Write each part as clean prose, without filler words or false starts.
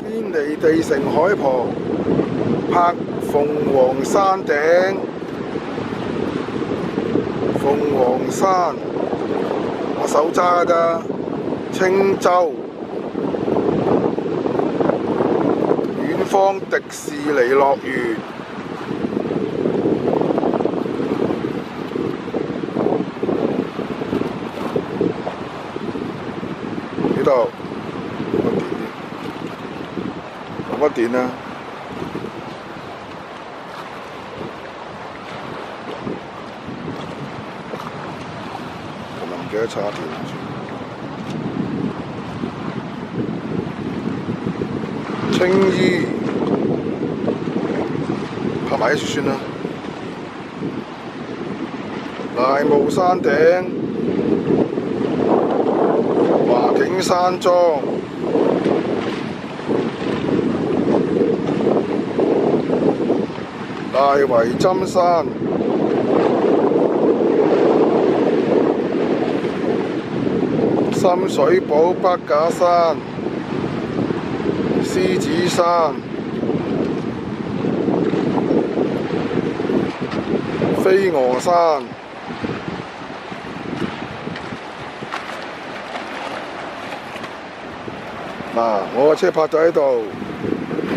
堅尼地城海旁拍鳳凰山頂，鳳凰山我手揸㗎咋，青州遠方迪士尼樂園。呢度冇乜電啊！我唔記得插電。青衣拍埋一算啦。大霧山頂、華景山莊、大圍針山、深水埗北架山、獅子山、飛鵝山。嗱，我個車泊咗喺度，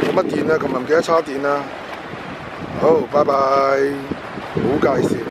冇乜電啊，琴日唔記得叉電啊。好，拜拜，冇介紹。